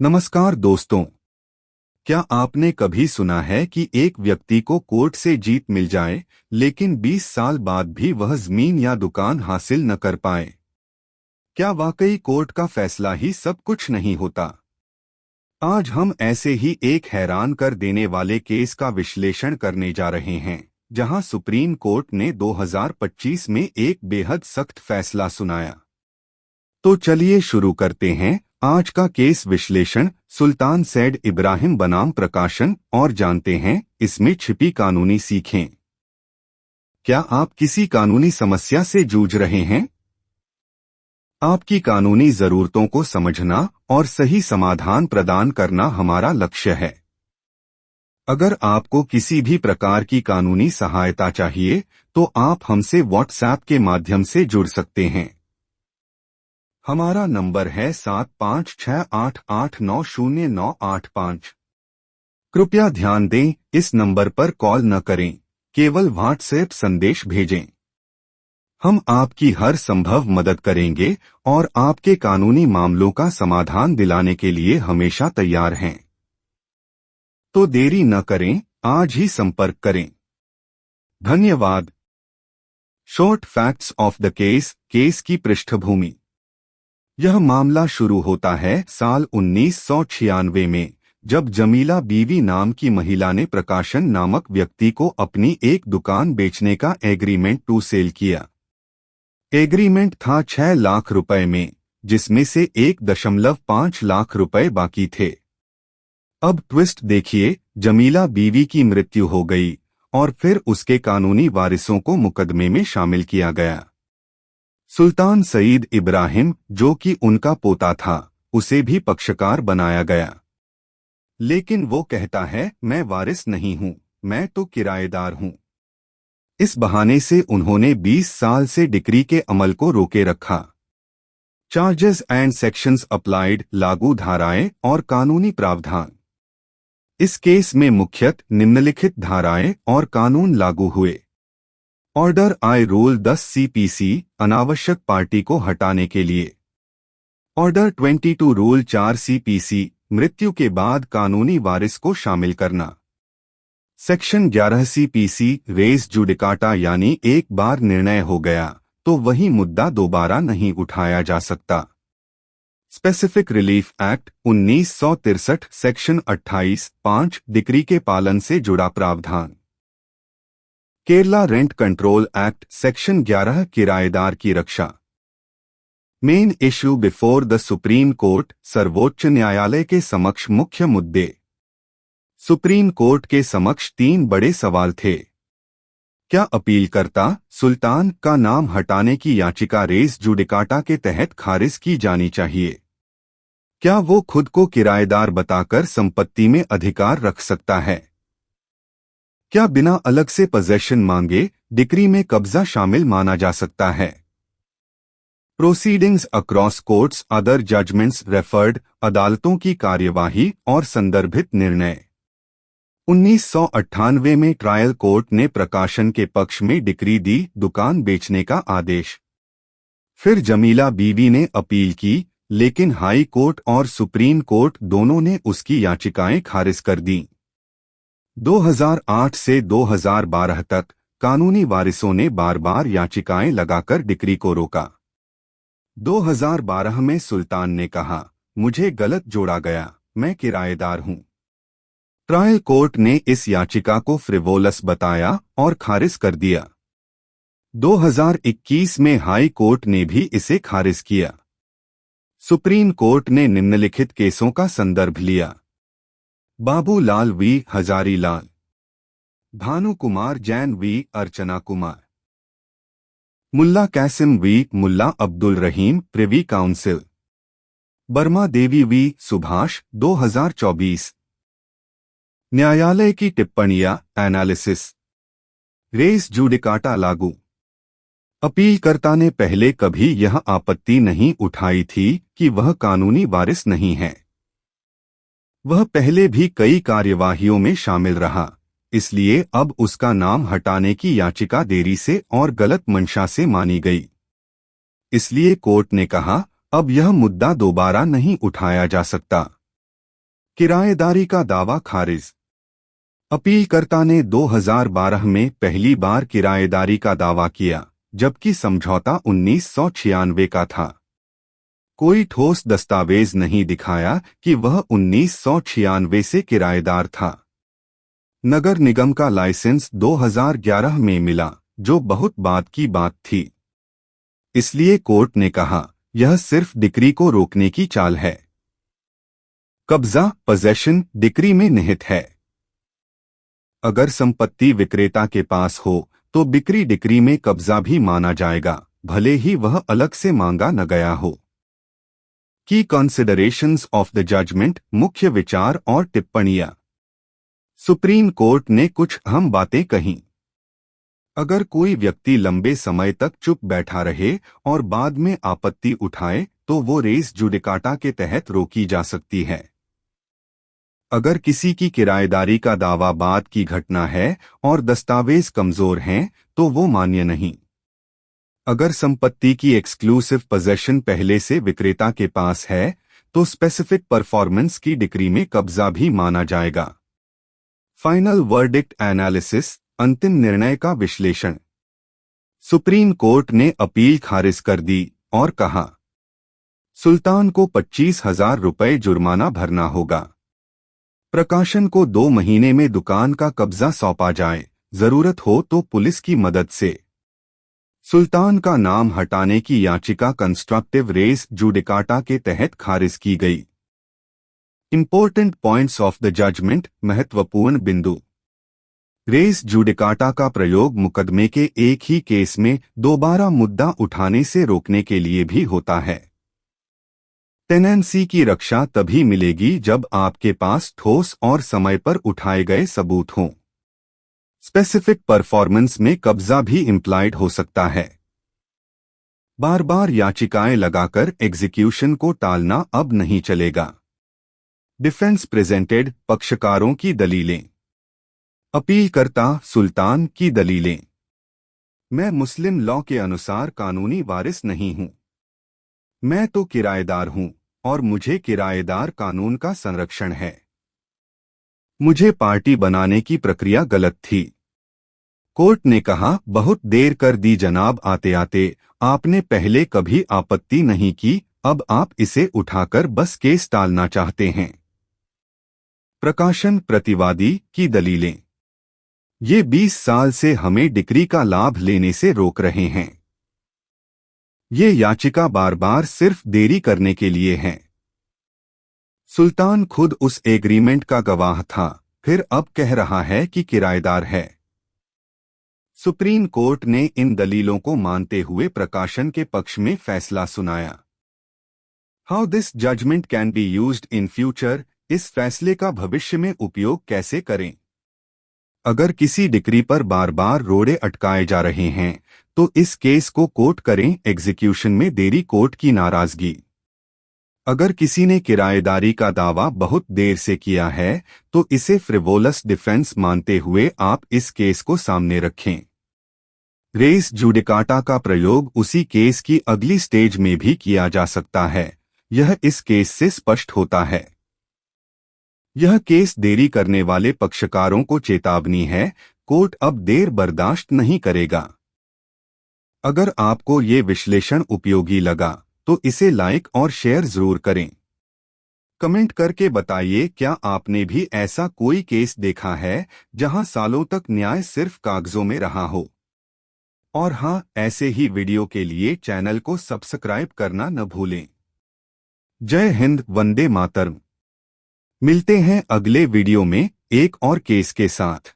नमस्कार दोस्तों। क्या आपने कभी सुना है कि एक व्यक्ति को कोर्ट से जीत मिल जाए लेकिन 20 साल बाद भी वह जमीन या दुकान हासिल न कर पाए? क्या वाकई कोर्ट का फैसला ही सब कुछ नहीं होता? आज हम ऐसे ही एक हैरान कर देने वाले केस का विश्लेषण करने जा रहे हैं, जहां सुप्रीम कोर्ट ने 2025 में एक बेहद सख्त फैसला सुनाया। तो चलिए शुरू करते हैं आज का केस विश्लेषण सुल्तान सैयद इब्राहिम बनाम प्रकाशन और जानते हैं इसमें छिपी कानूनी सीखें। क्या आप किसी कानूनी समस्या से जूझ रहे हैं? आपकी कानूनी जरूरतों को समझना और सही समाधान प्रदान करना हमारा लक्ष्य है। अगर आपको किसी भी प्रकार की कानूनी सहायता चाहिए तो आप हमसे व्हाट्सएप के माध्यम से जुड़ सकते हैं। हमारा नंबर है 7568890985। कृपया ध्यान दें, इस नंबर पर कॉल न करें, केवल व्हाट्सएप संदेश भेजें। हम आपकी हर संभव मदद करेंगे और आपके कानूनी मामलों का समाधान दिलाने के लिए हमेशा तैयार हैं। तो देरी न करें, आज ही संपर्क करें। धन्यवाद। Short facts of the case की पृष्ठभूमि। यह मामला शुरू होता है साल 1996 में, जब जमीला बीवी नाम की महिला ने प्रकाशन नामक व्यक्ति को अपनी एक दुकान बेचने का एग्रीमेंट टू सेल किया। एग्रीमेंट था 6 लाख रुपए में, जिसमें से 1.5 लाख रुपए बाकी थे। अब ट्विस्ट देखिए, जमीला बीवी की मृत्यु हो गई और फिर उसके कानूनी वारिसों को मुकदमे में शामिल किया गया। सुल्तान सईद इब्राहिम, जो कि उनका पोता था, उसे भी पक्षकार बनाया गया। लेकिन वो कहता है, मैं वारिस नहीं हूं, मैं तो किराएदार हूं। इस बहाने से उन्होंने 20 साल से डिक्री के अमल को रोके रखा। चार्जेस एंड सेक्शंस अप्लाइड, लागू धाराएं और कानूनी प्रावधान। इस केस में मुख्यतः निम्नलिखित धाराएं और कानून लागू हुए। ऑर्डर आई रूल 10 CPC, अनावश्यक पार्टी को हटाने के लिए। ऑर्डर 22 रूल 4 CPC, मृत्यु के बाद कानूनी वारिस को शामिल करना। सेक्शन 11 CPC, रेस जुडिकाटा, यानी एक बार निर्णय हो गया तो वही मुद्दा दोबारा नहीं उठाया जा सकता। Specific relief act 1963, section 28(5), decree के पालन से जुड़ा प्रावधान। Kerala rent control act, section 11, किराएदार की रक्षा। Main issue before the supreme court, सर्वोच्च न्यायालय के समक्ष मुख्य मुद्दे। सुप्रीम कोर्ट के समक्ष 3 बड़े सवाल थे। क्या अपीलकर्ता सुल्तान का नाम हटाने की याचिका रेस जुडिकाटा के तहत खारिज की जानी चाहिए? क्या वो खुद को किराएदार बताकर संपत्ति में अधिकार रख सकता है? क्या बिना अलग से पोजेशन मांगे डिक्री में कब्जा शामिल माना जा सकता है? Proceedings across courts, other judgments referred, अदालतों की कार्यवाही और संदर्भित निर्णय। 1998 में ट्रायल कोर्ट ने प्रकाशन के पक्ष में डिक्री दी, दुकान बेचने का आदेश। फिर जमीला बीवी ने अपील की, लेकिन हाई कोर्ट और सुप्रीम कोर्ट दोनों ने उसकी याचिकाएं खारिज कर दीं। 2008 से 2012 तक कानूनी वारिसों ने बार बार याचिकाएं लगाकर डिक्री को रोका। 2012 में सुल्तान ने कहा, मुझे गलत जोड़ा गया, मैं किराएदार हूं। ट्रायल कोर्ट ने इस याचिका को फ्रिवोलस बताया और खारिज कर दिया। 2021 में हाई कोर्ट ने भी इसे खारिज किया। सुप्रीम कोर्ट ने निम्नलिखित केसों का संदर्भ लिया। Babulal v Hazarilal, Bhanu Kumar Jain v Archana Kumar, Mulla Kasim v Mulla Abdul Rahim, privy council, Barma Devi v Subhash, 2024। न्यायालय की टिप्पणियां, एनालिसिस। रेस जुडिकाटा लागू। अपीलकर्ता ने पहले कभी यह आपत्ति नहीं उठाई थी कि वह कानूनी वारिस नहीं है। वह पहले भी कई कार्यवाहियों में शामिल रहा, इसलिए अब उसका नाम हटाने की याचिका देरी से और गलत मंशा से मानी गई। इसलिए कोर्ट ने कहा, अब यह मुद्दा दोबारा नहीं उठाया जा सकता। किराएदारी का दावा खारिज। अपीलकर्ता ने 2012 में पहली बार किराएदारी का दावा किया, जबकि समझौता 1996 का था। कोई ठोस दस्तावेज नहीं दिखाया कि वह 1996 से किराएदार था। नगर निगम का लाइसेंस 2011 में मिला, जो बहुत बाद की बात थी। इसलिए कोर्ट ने कहा, यह सिर्फ डिक्री को रोकने की चाल है। कब्जा पोजेशन डिक्री में निहित है। अगर संपत्ति विक्रेता के पास हो तो बिक्री डिक्री में कब्जा भी माना जाएगा, भले ही वह अलग से मांगा न गया हो। की कंसिडरेशंस ऑफ द जजमेंट, मुख्य विचार और टिप्पणियां। सुप्रीम कोर्ट ने कुछ अहम बातें कहीं। अगर कोई व्यक्ति लंबे समय तक चुप बैठा रहे और बाद में आपत्ति उठाए तो वो रेस जुडिकाटा के तहत रोकी जा सकती है। अगर किसी की किराएदारी का दावा बाद की घटना है और दस्तावेज कमजोर हैं तो वो मान्य नहीं। अगर संपत्ति की एक्सक्लूसिव पोजेशन पहले से विक्रेता के पास है तो स्पेसिफिक परफॉर्मेंस की डिक्री में कब्जा भी माना जाएगा। फाइनल वर्डिक्ट एनालिसिस, अंतिम निर्णय का विश्लेषण। सुप्रीम कोर्ट ने अपील खारिज कर दी और कहा, सुल्तान को 25,000 रुपये जुर्माना भरना होगा। प्रकाशन को 2 महीने में दुकान का कब्जा सौंपा जाए, जरूरत हो तो पुलिस की मदद से। सुल्तान का नाम हटाने की याचिका कंस्ट्रक्टिव रेस जुडिकाटा के तहत खारिज की गई। Important points of the judgment, महत्वपूर्ण बिंदु। रेस जुडिकाटा का प्रयोग मुकदमे के एक ही केस में दोबारा मुद्दा उठाने से रोकने के लिए भी होता है। टेनेंसी की रक्षा तभी मिलेगी जब आपके पास ठोस और समय पर उठाए गए सबूत हों। स्पेसिफिक परफॉर्मेंस में कब्जा भी इम्प्लाइड हो सकता है। बार बार याचिकाएं लगाकर एग्जीक्यूशन को टालना अब नहीं चलेगा। डिफेंस प्रेजेंटेड, पक्षकारों की दलीलें। अपीलकर्ता सुल्तान की दलीलें। मैं मुस्लिम लॉ के अनुसार कानूनी वारिस नहीं हूं। मैं तो किराएदार हूं और मुझे किराएदार कानून का संरक्षण है। मुझे पार्टी बनाने की प्रक्रिया गलत थी। कोर्ट ने कहा, बहुत देर कर दी जनाब, आते आते आपने पहले कभी आपत्ति नहीं की, अब आप इसे उठाकर बस केस टालना चाहते हैं। प्रकाशन प्रतिवादी की दलीलें। ये 20 साल से हमें डिक्री का लाभ लेने से रोक रहे हैं। ये याचिका बार बार सिर्फ देरी करने के लिए है। सुल्तान खुद उस एग्रीमेंट का गवाह था, फिर अब कह रहा है कि किराएदार है। सुप्रीम कोर्ट ने इन दलीलों को मानते हुए प्रकाशन के पक्ष में फैसला सुनाया। How this judgment can be used in future, इस फैसले का भविष्य में उपयोग कैसे करें। अगर किसी डिक्री पर बार बार रोड़े अटकाए जा रहे हैं तो इस केस को कोर्ट करें। एग्जीक्यूशन में देरी कोर्ट की नाराजगी। अगर किसी ने किराएदारी का दावा बहुत देर से किया है तो इसे फ्रिवोलस डिफेंस मानते हुए आप इस केस को सामने रखें। रेस जुडिकाटा का प्रयोग उसी केस की अगली स्टेज में भी किया जा सकता है, यह इस केस से स्पष्ट होता है। यह केस देरी करने वाले पक्षकारों को चेतावनी है, कोर्ट अब देर बर्दाश्त नहीं करेगा। अगर आपको ये विश्लेषण उपयोगी लगा तो इसे लाइक और शेयर जरूर करें। कमेंट करके बताइए, क्या आपने भी ऐसा कोई केस देखा है जहां सालों तक न्याय सिर्फ कागजों में रहा हो। और हाँ, ऐसे ही वीडियो के लिए चैनल को सब्सक्राइब करना न भूलें। जय हिंद, वंदे मातरम। मिलते हैं अगले वीडियो में एक और केस के साथ।